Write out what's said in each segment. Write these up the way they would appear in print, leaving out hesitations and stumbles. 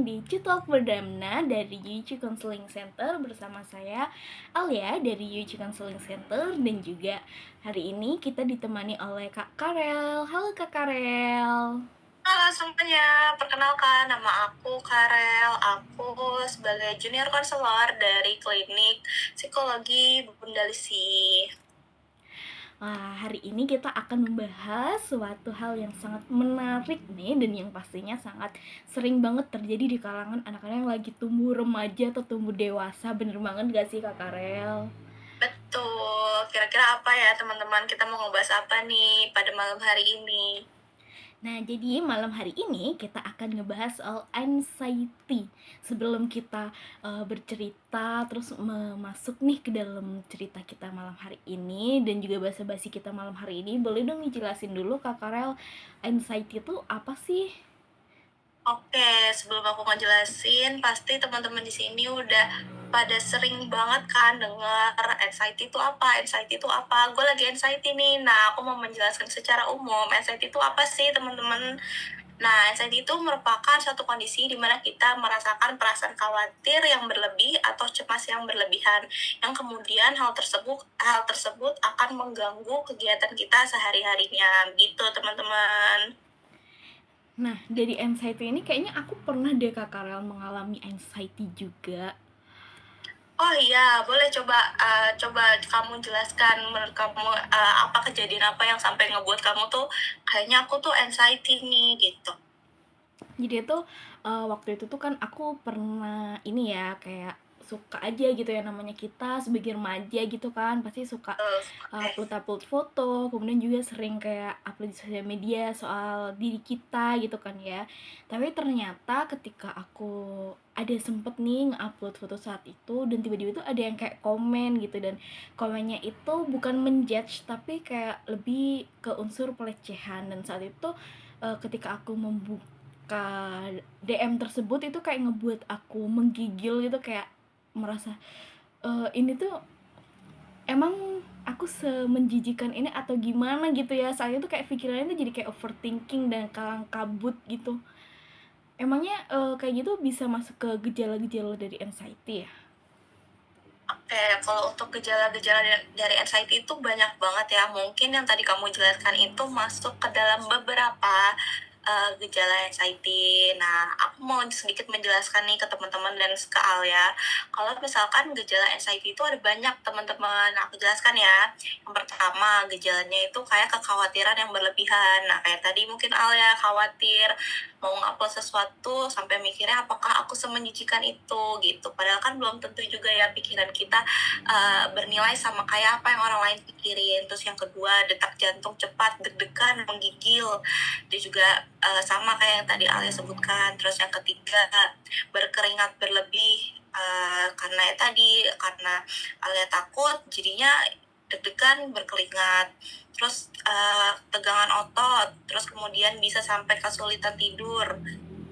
di Citalk Perdana dari UC Counseling Center bersama saya Alia dari UC Counseling Center, dan juga hari ini kita ditemani oleh Kak Karel. Halo Kak Karel. Halo semuanya, perkenalkan nama aku Karel. Aku sebagai junior konselor dari klinik psikologi Bunda Lisi. Hari ini kita akan membahas suatu hal yang sangat menarik nih, dan yang pastinya sangat sering banget terjadi di kalangan anak-anak yang lagi tumbuh remaja atau tumbuh dewasa. Bener banget gak sih Kak Karel? Betul, kira-kira apa ya teman-teman, kita mau ngebahas apa nih pada malam hari ini? Nah, jadi malam hari ini kita akan ngebahas soal anxiety. Sebelum kita bercerita, terus masuk nih ke dalam cerita kita malam hari ini, dan juga basa-basi kita malam hari ini, boleh dong dijelasin dulu Kak Karel, anxiety itu apa sih? Oke, sebelum aku ngejelasin, pasti teman-teman di sini udah pada sering banget kan dengar anxiety itu apa, anxiety itu apa. Gue lagi anxiety nih. Nah, aku mau menjelaskan secara umum anxiety itu apa sih, teman-teman. Nah, anxiety itu merupakan suatu kondisi di mana kita merasakan perasaan khawatir yang berlebih atau cemas yang berlebihan, yang kemudian hal tersebut akan mengganggu kegiatan kita sehari-harinya, gitu teman-teman. Nah, dari anxiety ini kayaknya aku pernah deh Kak Karel mengalami anxiety juga. Oh iya, boleh coba kamu jelaskan menurut kamu apa kejadian apa yang sampai ngebuat kamu tuh kayaknya aku tuh anxiety nih gitu. Jadi itu waktu itu tuh kan aku pernah ini ya, kayak suka aja gitu ya, namanya kita sebagai remaja gitu kan pasti suka Oke. upload foto, kemudian juga sering kayak upload di sosial media soal diri kita gitu kan ya. Tapi ternyata ketika aku ada sempet nih nge-upload foto saat itu, dan tiba-tiba tuh ada yang kayak komen gitu, dan komennya itu bukan menjudge tapi kayak lebih ke unsur pelecehan. Dan saat itu ketika aku membuka DM tersebut, itu kayak ngebuat aku menggigil gitu, kayak merasa ini tuh emang aku semenjijikan ini atau gimana gitu ya. Saat itu kayak pikirannya tuh jadi kayak overthinking dan kalang kabut gitu. Emangnya kayak gitu bisa masuk ke gejala-gejala dari anxiety ya? Oke, kalau untuk gejala-gejala dari anxiety itu banyak banget ya. Mungkin yang tadi kamu jelaskan itu masuk ke dalam beberapa gejala anxiety. Nah, aku mau sedikit menjelaskan nih ke teman-teman dan ke Alia. Kalau misalkan gejala anxiety itu ada banyak teman-teman. Aku jelaskan ya. Yang pertama, gejalanya itu kayak kekhawatiran yang berlebihan. Nah, kayak tadi mungkin Alia khawatir mau ngupload sesuatu sampai mikirnya apakah aku semenjijikan itu gitu. Padahal kan belum tentu juga ya pikiran kita bernilai sama kayak apa yang orang lain pikirin. Terus yang kedua, detak jantung cepat, deg-degan, menggigil. Dia juga sama kayak yang tadi Alia sebutkan. Terus yang ketiga, berkeringat berlebih karena karena Alia takut jadinya deg-degan berkeringat. Terus tegangan otot, terus kemudian bisa sampai kesulitan tidur.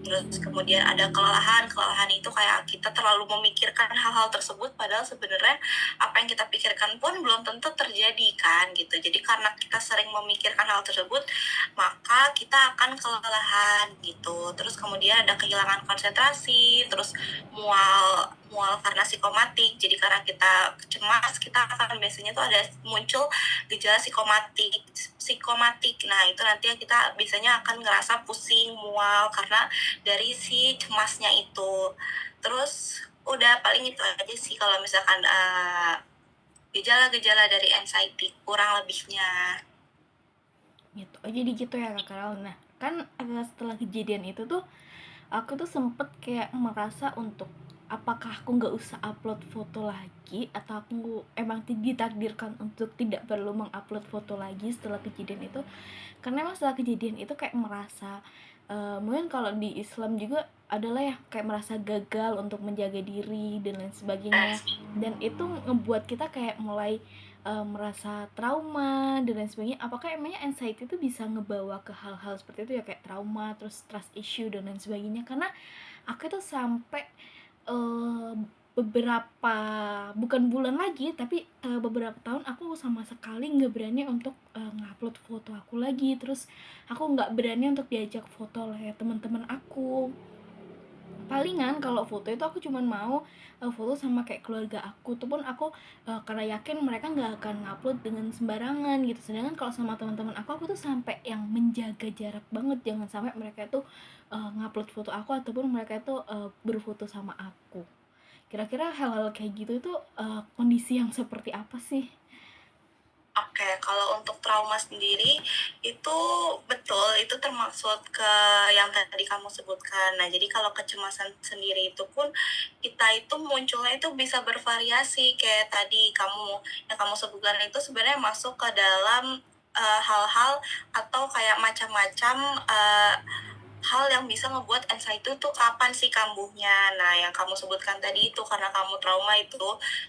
Terus kemudian ada kelelahan itu kayak kita terlalu memikirkan hal-hal tersebut, padahal sebenarnya apa yang kita pikirkan pun belum tentu terjadi kan gitu. Jadi karena kita sering memikirkan hal tersebut, maka kita akan kelelahan gitu. Terus kemudian ada kehilangan konsentrasi, terus mual mual karena psikomatik. Jadi karena kita cemas, kita akan biasanya tuh ada muncul gejala psikomatik. Nah, itu nanti kita biasanya akan ngerasa pusing, mual karena dari si cemasnya itu. Terus udah paling itu aja sih kalau misalkan gejala-gejala dari anxiety kurang lebihnya. Gitu. Oh, jadi gitu ya Kak Karel. Nah, kan setelah kejadian itu tuh aku tuh sempet kayak merasa untuk apakah aku nggak usah upload foto lagi, atau aku emang ditakdirkan untuk tidak perlu mengupload foto lagi setelah kejadian itu. Karena emang setelah kejadian itu kayak merasa mungkin kalau di Islam juga adalah ya, kayak merasa gagal untuk menjaga diri dan lain sebagainya, dan itu ngebuat kita kayak mulai merasa trauma dan lain sebagainya. Apakah emangnya anxiety itu bisa ngebawa ke hal-hal seperti itu ya, kayak trauma, terus trust issue dan lain sebagainya? Karena aku itu sampai uh, beberapa, bukan bulan lagi tapi beberapa tahun aku sama sekali nggak berani untuk ngupload foto aku lagi. Terus aku nggak berani untuk diajak foto oleh teman-teman aku. Palingan kalau foto itu aku cuman mau foto sama kayak keluarga aku, itu pun aku karena yakin mereka nggak akan ngupload dengan sembarangan gitu. Sedangkan kalau sama teman-teman aku tuh sampai yang menjaga jarak banget, jangan sampai mereka itu ngupload foto aku ataupun mereka itu berfoto sama aku. Kira-kira hal-hal kayak gitu itu kondisi yang seperti apa sih? Oke, kalau untuk trauma sendiri itu betul, itu termasuk ke yang tadi kamu sebutkan. Nah, jadi kalau kecemasan sendiri itu pun kita itu munculnya itu bisa bervariasi kayak tadi yang kamu sebutkan itu sebenarnya masuk ke dalam hal-hal atau kayak macam-macam hal yang bisa ngebuat anxiety itu kapan sih kambuhnya. Nah, yang kamu sebutkan tadi itu karena kamu trauma itu,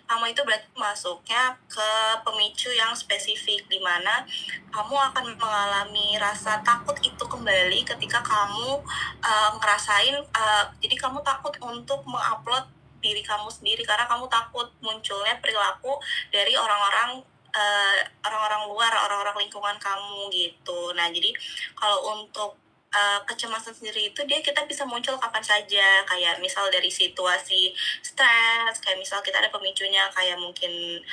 kamu itu berarti masuknya ke pemicu yang spesifik di mana kamu akan mengalami rasa takut itu kembali ketika kamu ngerasain jadi kamu takut untuk mengupload diri kamu sendiri karena kamu takut munculnya perilaku dari orang-orang luar, orang-orang lingkungan kamu gitu. Nah, jadi kalau untuk kecemasan sendiri itu kita bisa muncul kapan saja, kayak misal dari situasi stres, kayak misal kita ada pemicunya kayak mungkin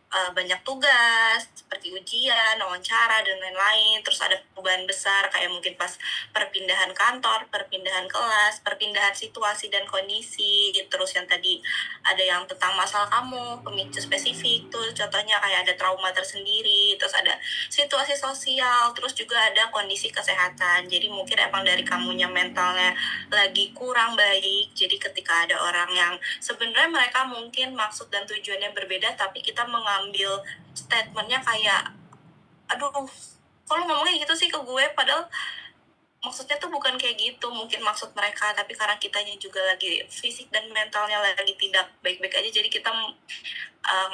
banyak tugas seperti ujian, wawancara dan lain-lain. Terus ada perubahan besar kayak mungkin pas perpindahan kantor, perpindahan kelas, perpindahan situasi dan kondisi. Terus yang tadi ada yang tentang masalah kamu, pemicu spesifik tuh contohnya kayak ada trauma tersendiri, terus ada situasi sosial, terus juga ada kondisi kesehatan. Jadi mungkin emang dari kamunya mentalnya lagi kurang baik. Jadi ketika ada orang yang sebenarnya mereka mungkin maksud dan tujuannya berbeda, tapi kita mengambil statementnya kayak, aduh, kalau ngomongnya gitu sih ke gue, padahal maksudnya tuh bukan kayak gitu mungkin maksud mereka, tapi karena kitanya juga lagi fisik dan mentalnya lagi tidak baik-baik aja, jadi kita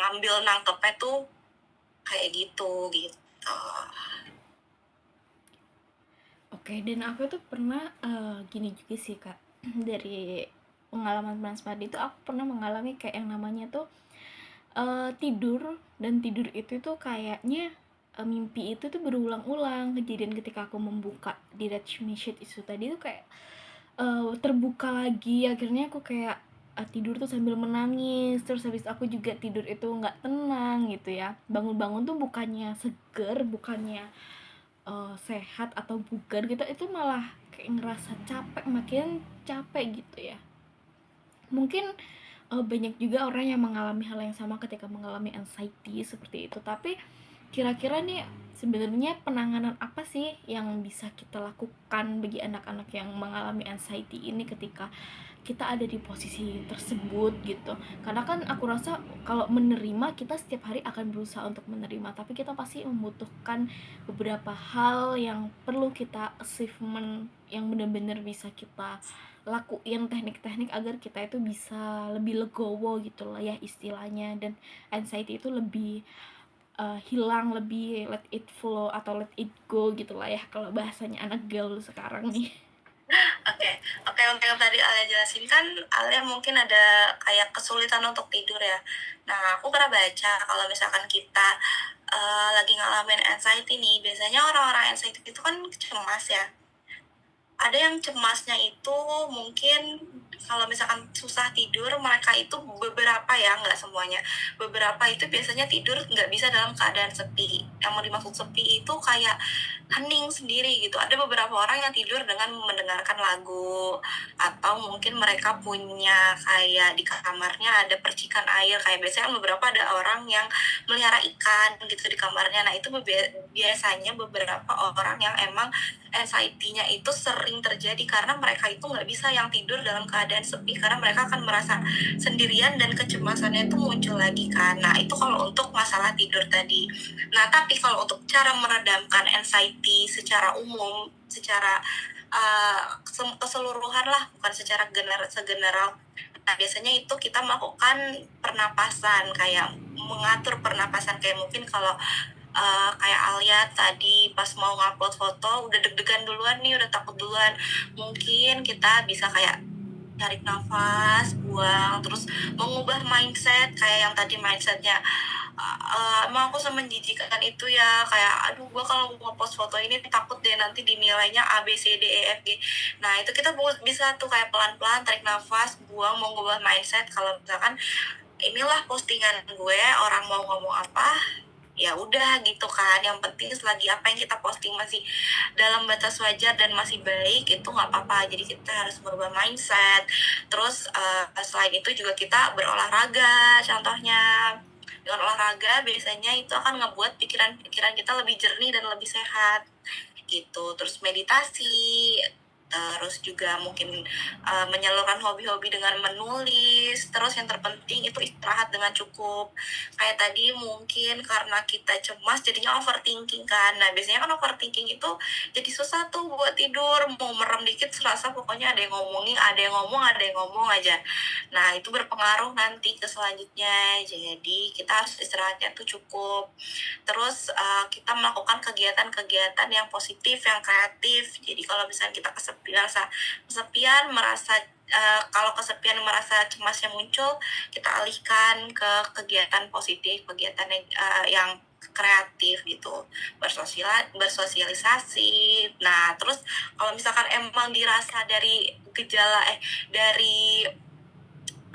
ngambil nangkepnya tuh kayak gitu. Oke, dan aku tuh pernah gini juga sih kak, dari pengalaman Mas Padi itu aku pernah mengalami kayak yang namanya tuh tidur, dan tidur itu tuh kayaknya mimpi itu tuh berulang-ulang. Kejadian ketika aku membuka direct message itu tadi tuh kayak terbuka lagi, akhirnya aku kayak tidur tuh sambil menangis. Terus habis aku juga tidur itu nggak tenang gitu ya, bangun-bangun tuh bukannya seger, bukannya sehat atau bugar gitu, itu malah kayak ngerasa capek, makin capek gitu ya. Mungkin banyak juga orang yang mengalami hal yang sama ketika mengalami anxiety seperti itu. Tapi kira-kira nih sebenarnya penanganan apa sih yang bisa kita lakukan bagi anak-anak yang mengalami anxiety ini ketika kita ada di posisi tersebut gitu. Karena kan aku rasa kalau menerima, kita setiap hari akan berusaha untuk menerima, tapi kita pasti membutuhkan beberapa hal yang perlu kita achievement, yang benar-benar bisa kita lakuin teknik-teknik agar kita itu bisa lebih legowo gitu lah ya istilahnya, dan anxiety itu lebih hilang, lebih let it flow atau let it go gitu lah ya kalau bahasanya anak gaul sekarang nih. Oke, oke, untuk yang tadi Alia jelasin kan, Alia mungkin ada kayak kesulitan untuk tidur ya. Nah, aku pernah baca kalau misalkan kita lagi ngalamin anxiety nih, biasanya orang-orang anxiety itu kan cemas ya. Ada yang cemasnya itu mungkin kalau misalkan susah tidur, mereka itu beberapa ya, nggak semuanya. Beberapa itu biasanya tidur nggak bisa dalam keadaan sepi. Yang mau dimaksud sepi itu kayak hening sendiri gitu. Ada beberapa orang yang tidur dengan mendengarkan lagu, atau mungkin mereka punya kayak di kamarnya ada percikan air. Kayak biasanya beberapa ada orang yang melihara ikan gitu di kamarnya. Nah, itu biasanya beberapa orang yang emang anxiety-nya itu sering terjadi karena mereka itu nggak bisa yang tidur dalam keadaan sepi, karena mereka akan merasa sendirian dan kecemasannya itu muncul lagi kan. Nah, itu kalau untuk masalah tidur tadi. Nah, tapi kalau untuk cara meredamkan anxiety secara umum, secara keseluruhan lah, bukan secara segeneral. Nah, biasanya itu kita melakukan pernapasan, kayak mengatur pernapasan, kayak mungkin kalau kayak Alia tadi pas mau ngupload foto udah deg-degan duluan nih, udah takut duluan, mungkin kita bisa kayak tarik nafas, buang, terus mengubah mindset, kayak yang tadi mindsetnya emang aku semenjijikan itu ya, kayak aduh gue kalau nge-post foto ini takut deh nanti dinilainya A B C D E F G. Nah itu kita bisa tuh kayak pelan-pelan tarik nafas, buang, mau ngubah mindset kalau misalkan inilah postingan gue, orang mau ngomong apa ya udah gitu kan, yang penting selagi apa yang kita posting masih dalam batas wajar dan masih baik itu nggak apa-apa. Jadi kita harus merubah mindset. Terus selain itu juga kita berolahraga contohnya. Dengan olahraga biasanya itu akan ngebuat pikiran-pikiran kita lebih jernih dan lebih sehat gitu. Terus meditasi, terus juga mungkin menyalurkan hobi-hobi dengan menulis. Terus yang terpenting itu istirahat dengan cukup. Kayak tadi mungkin karena kita cemas jadinya overthinking kan. Nah biasanya kan overthinking itu jadi susah tuh buat tidur, mau merem dikit serasa pokoknya ada yang ngomongin, ada yang ngomong aja. Nah itu berpengaruh nanti ke selanjutnya. Jadi kita harus istirahatnya tuh cukup. Terus kita melakukan kegiatan-kegiatan yang positif, yang kreatif. Jadi kalau misalnya kita kesepian kalau kesepian merasa cemasnya muncul, kita alihkan ke kegiatan positif, kegiatan yang kreatif gitu, bersosialisasi. Nah terus kalau misalkan emang dirasa dari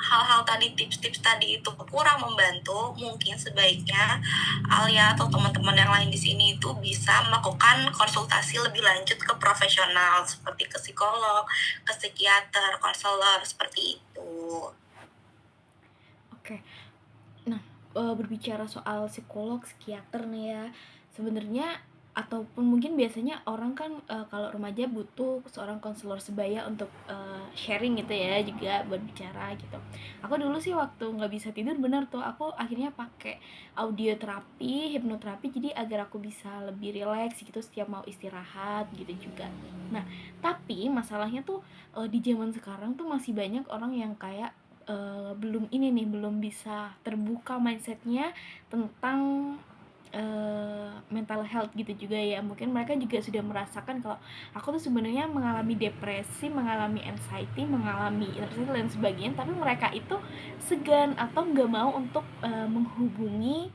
hal-hal tadi, tips-tips tadi itu kurang membantu, mungkin sebaiknya Alia atau teman-teman yang lain di sini itu bisa melakukan konsultasi lebih lanjut ke profesional seperti ke psikolog, ke psikiater, konselor seperti itu. Oke. Nah, berbicara soal psikolog, psikiater nih ya, sebenarnya ataupun mungkin biasanya orang kan, kalau remaja butuh seorang konselor sebaya untuk, sharing gitu ya, juga berbicara gitu. Aku dulu sih waktu nggak bisa tidur bener tuh, aku akhirnya pakai audio terapi, hipnoterapi, jadi agar aku bisa lebih rileks gitu setiap mau istirahat gitu juga. Nah, tapi masalahnya tuh, di zaman sekarang tuh masih banyak orang yang kayak belum bisa terbuka mindsetnya tentang mental health gitu juga ya. Mungkin mereka juga sudah merasakan kalau aku tuh sebenarnya mengalami depresi, mengalami anxiety, mengalami dan sebagainya, tapi mereka itu segan atau nggak mau untuk menghubungi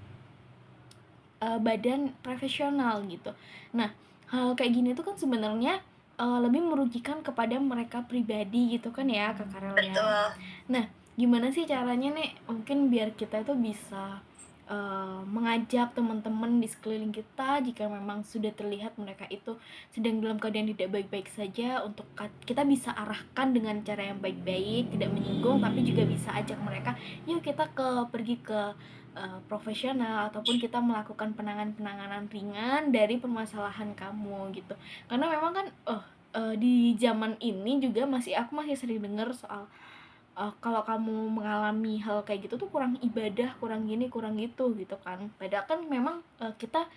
badan profesional gitu. Nah, hal kayak gini tuh kan sebenarnya lebih merugikan kepada mereka pribadi gitu kan ya, Kak Karel ya. Betul. Nah, gimana sih caranya nih mungkin biar kita itu bisa mengajak teman-teman di sekeliling kita jika memang sudah terlihat mereka itu sedang dalam keadaan tidak baik-baik saja, untuk kita bisa arahkan dengan cara yang baik-baik, tidak menyinggung, tapi juga bisa ajak mereka, yuk kita pergi ke profesional, ataupun kita melakukan penanganan ringan dari permasalahan kamu gitu. Karena memang kan di zaman ini juga aku masih sering dengar soal kalau kamu mengalami hal kayak gitu tuh kurang ibadah, kurang gini, kurang gitu gitu kan. Padahal kan memang kita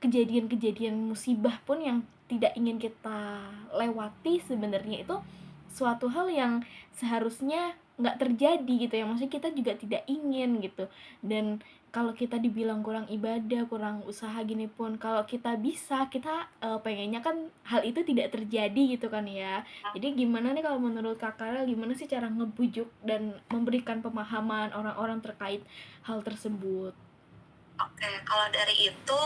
kejadian-kejadian musibah pun yang tidak ingin kita lewati sebenarnya itu suatu hal yang seharusnya nggak terjadi gitu ya, maksudnya kita juga tidak ingin gitu. Dan kalau kita dibilang kurang ibadah, kurang usaha gini pun, kalau kita bisa, kita pengennya kan hal itu tidak terjadi gitu kan ya. Jadi gimana nih kalau menurut Kak Karel, gimana sih cara ngebujuk dan memberikan pemahaman orang-orang terkait hal tersebut? Oke, kalau dari itu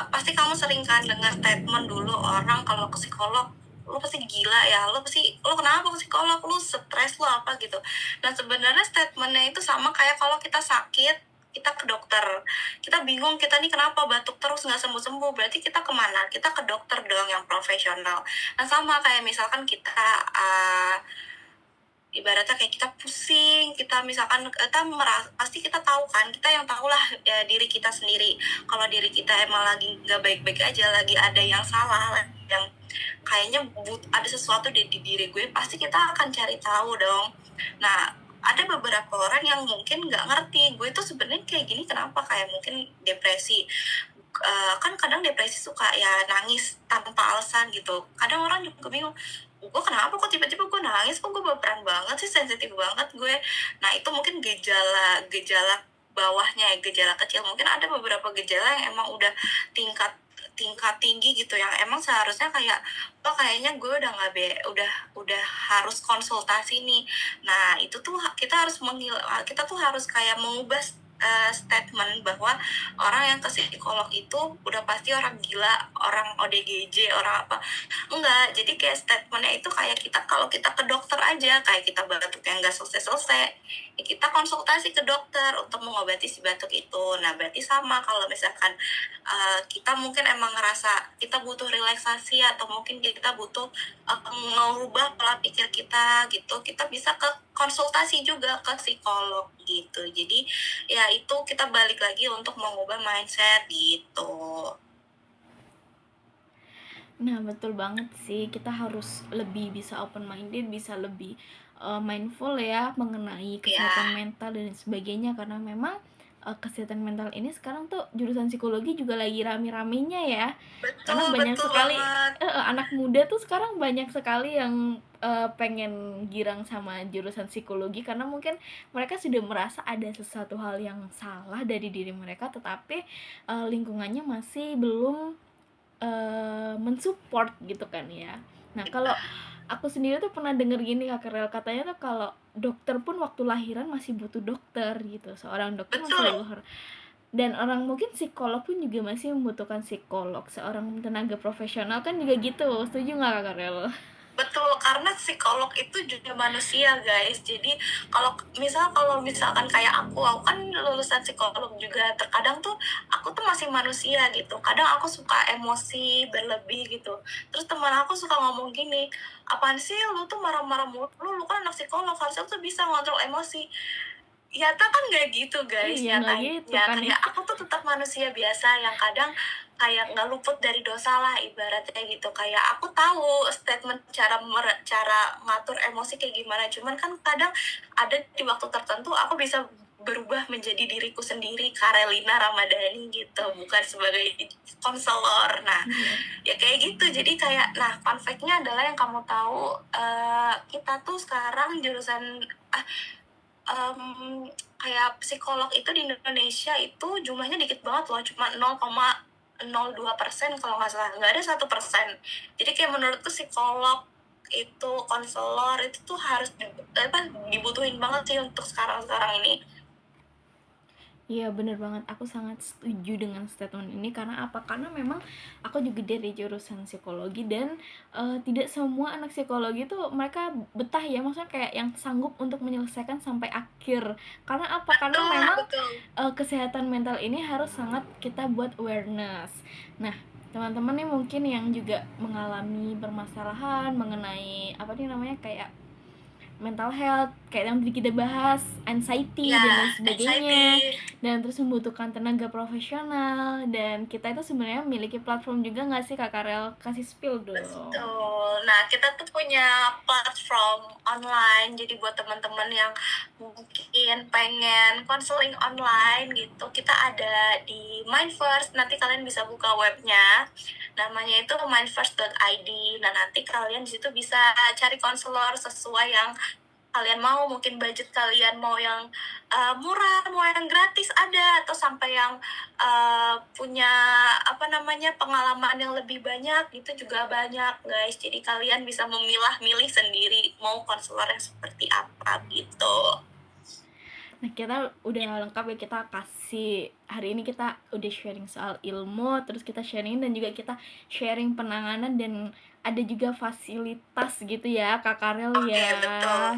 pasti kamu sering kan dengar statement dulu orang kalau ke psikolog, lu pasti gila ya, lu kenapa ke psikolog, lu stres, lu apa gitu. Nah sebenarnya statementnya itu sama kayak kalau kita sakit, kita ke dokter, kita bingung, kita nih kenapa batuk terus nggak sembuh-sembuh, berarti kita kemana? Kita ke dokter dong yang profesional. Nah sama kayak misalkan kita ibaratnya kayak kita pusing, kita misalkan pasti kita tahu kan, kita yang tahu lah ya, diri kita sendiri. Kalau diri kita emang lagi nggak baik-baik aja, lagi ada yang salah, yang kayaknya ada sesuatu di diri gue, pasti kita akan cari tahu dong. Nah ada beberapa orang yang mungkin nggak ngerti gue tuh sebenarnya kayak gini kenapa, kayak mungkin depresi. Kan kadang depresi suka ya nangis tanpa alasan gitu. Kadang orang juga bingung, gue kenapa kok tiba-tiba gue nangis, kok gue baperan banget sih, sensitif banget gue. Nah itu mungkin gejala bawahnya ya, gejala kecil. Mungkin ada beberapa gejala yang emang udah tingkat tingkat tinggi gitu, yang emang seharusnya kayak kayaknya gue udah nggak udah harus konsultasi nih. Nah itu tuh kita tuh harus kayak mengubah statement bahwa orang yang ke psikolog itu udah pasti orang gila, orang ODGJ, orang apa. Enggak, jadi kayak statementnya itu kayak kita kalau kita ke dokter aja, kayak kita batuk yang nggak selesai-selesai, ya kita konsultasi ke dokter untuk mengobati si batuk itu. Nah, berarti sama kalau misalkan kita mungkin emang ngerasa kita butuh relaksasi atau mungkin kita butuh mengubah pola pikir kita gitu, kita bisa ke konsultasi juga ke psikolog gitu. Jadi ya itu kita balik lagi untuk mengubah mindset gitu. Nah, betul banget sih. Kita harus lebih bisa open minded, bisa lebih mindful ya mengenai kesehatan Ya, mental dan sebagainya, karena memang kesehatan mental ini sekarang tuh jurusan psikologi juga lagi rame-ramenya ya. Karena betul banyak betul sekali banget. anak muda tuh sekarang banyak sekali yang pengen girang sama jurusan psikologi, karena mungkin mereka sudah merasa ada sesuatu hal yang salah dari diri mereka, tetapi lingkungannya masih belum mensupport gitu kan ya. Nah, kalau aku sendiri tuh pernah denger gini Kak Rel, katanya tuh kalau dokter pun waktu lahiran masih butuh dokter gitu, seorang dokter masih Betul. butuh, dan orang mungkin psikolog pun juga masih membutuhkan psikolog, seorang tenaga profesional kan juga gitu. Setuju nggak Kak Rel? Betul, karena psikolog itu juga manusia, guys. Jadi kalau misalkan kayak aku kan lulusan psikolog juga. Terkadang tuh aku tuh masih manusia gitu. Kadang aku suka emosi berlebih gitu. Terus teman aku suka ngomong gini, apaan sih lu tuh marah-marah mulu? Lu kan anak psikolog, harusnya tuh bisa ngontrol emosi. Nyata kan nggak gitu, guys. Iya, nggak gitu Nyatanya kan ya. kayak aku tuh tetap manusia biasa yang kadang kayak nggak luput dari dosa lah ibaratnya gitu. Kayak aku tahu statement cara ngatur emosi kayak gimana, cuman kan kadang ada di waktu tertentu aku bisa berubah menjadi diriku sendiri, Karelina Ramadhani gitu, bukan sebagai konselor. Nah, Iya. ya kayak gitu. Jadi kayak, nah, fun fact-nya adalah yang kamu tahu, kita tuh sekarang jurusan kayak psikolog itu di Indonesia itu jumlahnya dikit banget loh, cuma 0,02% kalau nggak salah, nggak ada 1%. Jadi kayak menurutku psikolog itu, konselor itu tuh harus dibutuhin banget sih untuk sekarang ini. Iya, bener banget, aku sangat setuju dengan statement ini. Karena apa? Karena memang aku juga dari jurusan psikologi, dan tidak semua anak psikologi tuh mereka betah ya, maksudnya kayak yang sanggup untuk menyelesaikan sampai akhir. Karena apa? Karena Betul, memang betul. kesehatan mental ini harus sangat kita buat awareness. Nah, teman-teman nih mungkin yang juga mengalami permasalahan mengenai apa nih namanya, kayak mental health, kayak yang tadi kita bahas, anxiety dan lain Ya, sebagainya, anxiety. dan terus membutuhkan tenaga profesional, dan kita itu sebenarnya memiliki platform juga nggak sih Kak Karel? Kasih spill dong. Betul. Nah, kita tuh punya platform online. Jadi buat teman-teman yang mungkin pengen konseling online gitu, kita ada di Mindfirst. Nanti kalian bisa buka webnya. Namanya itu mindfirst.id. Nah, nanti kalian di situ bisa cari konselor sesuai yang kalian mau. Mungkin budget kalian mau yang murah, mau yang gratis ada, atau sampai yang punya pengalaman yang lebih banyak, itu juga banyak, guys. Jadi kalian bisa memilah-milih sendiri mau konselor yang seperti apa gitu. Nah, kita udah lengkap ya, kita kasih hari ini, kita udah sharing soal ilmu, terus kita sharing dan juga kita sharing penanganan, dan ada juga fasilitas gitu ya Kak Karel Oke, ya. betul.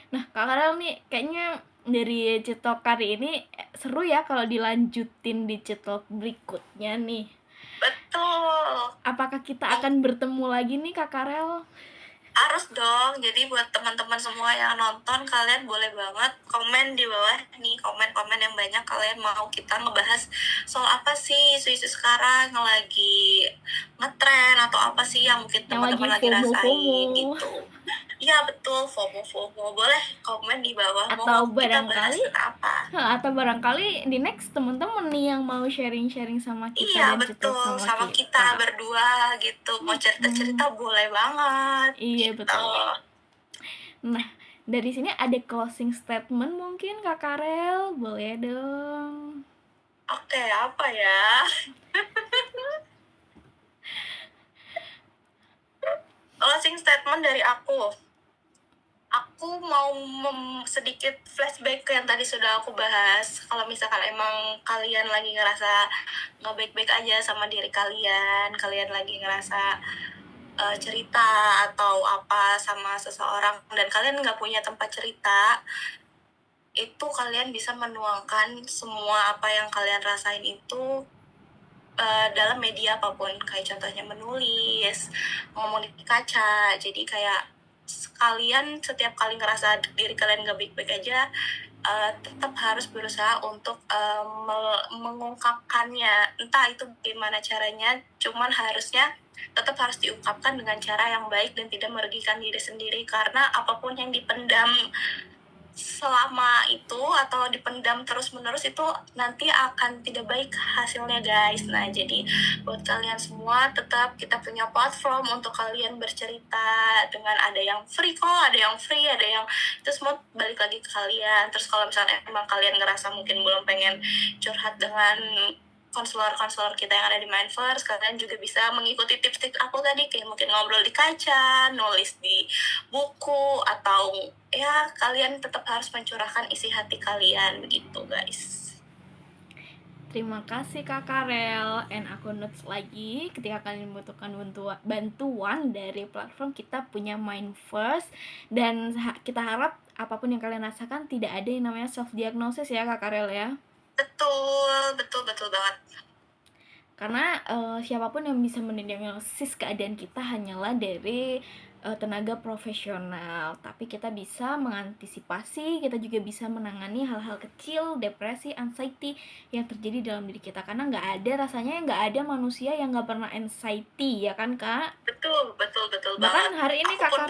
Nah, Kak Karel nih kayaknya dari cetok kali ini seru ya kalau dilanjutin di cetok berikutnya nih. Betul. Apakah kita akan bertemu lagi nih Kak Karel? Harus dong. Jadi buat teman-teman semua yang nonton, kalian boleh banget komen di bawah nih, komen-komen yang banyak. Kalian mau kita ngebahas soal apa sih isu-isu sekarang yang lagi ngetren, atau apa sih yang mungkin Yang lagi teman-teman lagi rasain FOMO-FOMO. gitu. Iya, betul, FOMO-FOMO. Boleh komen di bawah, mau Atau kita bahas barangkali tentang apa. di next teman-teman nih yang mau sharing-sharing sama kita Iya, dan cerita betul, sama sama kita kita. berdua gitu. Mau cerita-cerita Hmm, boleh banget iya gitu. betul. Nah, dari sini ada closing statement mungkin Kak Karel, boleh dong. Oke, apa ya? Closing statement dari aku aku mau sedikit flashback ke yang tadi sudah aku bahas. Kalau misalkan emang kalian lagi ngerasa nggak baik-baik aja sama diri kalian, kalian lagi ngerasa cerita atau apa sama seseorang dan kalian nggak punya tempat cerita, itu kalian bisa menuangkan semua apa yang kalian rasain itu dalam media apapun, kayak contohnya menulis, ngomong di kaca. Jadi kayak kalian setiap kali ngerasa diri kalian gak baik-baik aja, tetap harus berusaha untuk mengungkapkannya. Entah itu gimana caranya, cuman harusnya tetap harus diungkapkan dengan cara yang baik dan tidak merugikan diri sendiri, karena apapun yang dipendam selama itu atau dipendam terus-menerus itu nanti akan tidak baik hasilnya, guys. Nah, jadi buat kalian semua, tetap kita punya platform untuk kalian bercerita, dengan ada yang free kok, ada yang free, ada yang itu semua balik lagi ke kalian. Terus kalau misalnya emang kalian ngerasa mungkin belum pengen curhat dengan konselor-konselor kita yang ada di Mindverse, kalian juga bisa mengikuti tips-tips aku tadi, kayak mungkin ngobrol di kaca, nulis di buku, atau ya kalian tetap harus mencurahkan isi hati kalian, begitu guys. Terima kasih Kak Karel, and aku notes lagi ketika kalian membutuhkan bantuan dari platform kita punya Mindverse, dan kita harap apapun yang kalian rasakan tidak ada yang namanya self diagnosis ya Kak Karel ya. Betul banget. Karena siapapun yang bisa mendiagnosis keadaan kita hanyalah dari tenaga profesional, tapi kita bisa mengantisipasi, kita juga bisa menangani hal-hal kecil, depresi, anxiety yang terjadi dalam diri kita. Karena rasanya nggak ada manusia yang nggak pernah anxiety, ya kan Kak? Betul Bahkan banget. hari ini Aku Kak pun Karel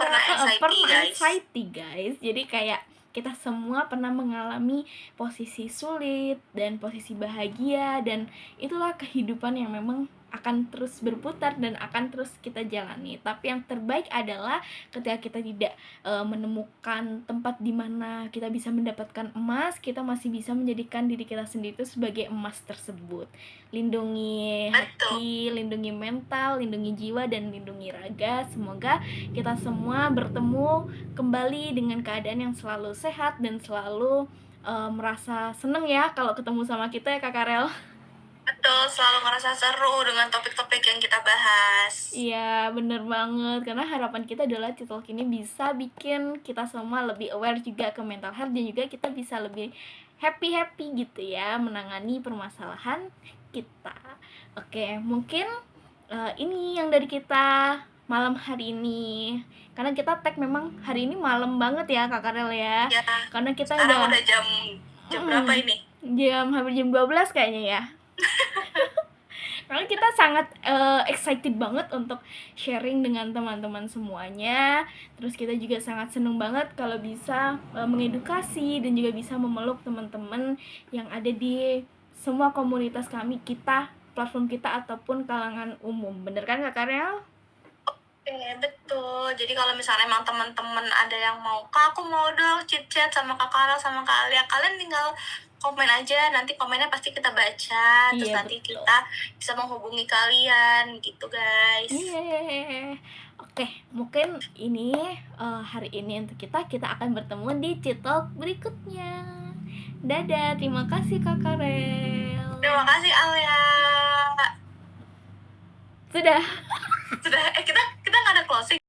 pernah guys. anxiety guys. Jadi kayak kita semua pernah mengalami posisi sulit dan posisi bahagia, dan itulah kehidupan yang memang akan terus berputar dan akan terus kita jalani. Tapi yang terbaik adalah ketika kita tidak menemukan tempat di mana kita bisa mendapatkan emas, kita masih bisa menjadikan diri kita sendiri itu sebagai emas tersebut. Lindungi hati, lindungi mental, lindungi jiwa, dan lindungi raga. Semoga kita semua bertemu kembali dengan keadaan yang selalu sehat dan selalu merasa seneng ya kalau ketemu sama kita ya Kak Karel. Betul, selalu ngerasa seru dengan topik-topik yang kita bahas. Iya, bener banget. Karena harapan kita adalah Citalk ini bisa bikin kita semua lebih aware juga ke mental health, dan juga kita bisa lebih happy gitu ya menangani permasalahan kita. Oke, mungkin ini yang dari kita malam hari ini. Karena kita tag memang hari ini malam banget ya Kak Karel ya. Ya, Karena kita sekarang udah jam berapa ini? Hampir jam 12 kayaknya ya. Karena kita sangat excited banget untuk sharing dengan teman-teman semuanya. Terus kita juga sangat seneng banget kalau bisa mengedukasi dan juga bisa memeluk teman-teman yang ada di semua komunitas kita, platform kita, ataupun kalangan umum. Bener kan Kak Karel? Betul. Jadi kalau misalnya emang teman-teman ada yang mau, Kak aku mau dong chit-chat sama Kak Karel sama Kak Alia, kalian tinggal komen aja, nanti komennya pasti kita baca. Terus nanti betul. kita bisa menghubungi kalian gitu guys. Oke, mungkin ini hari ini untuk kita akan bertemu di Citalk berikutnya. Dadah, terima kasih Kak Karel. Terima kasih Alia. Sudah. Kita nggak ada closing.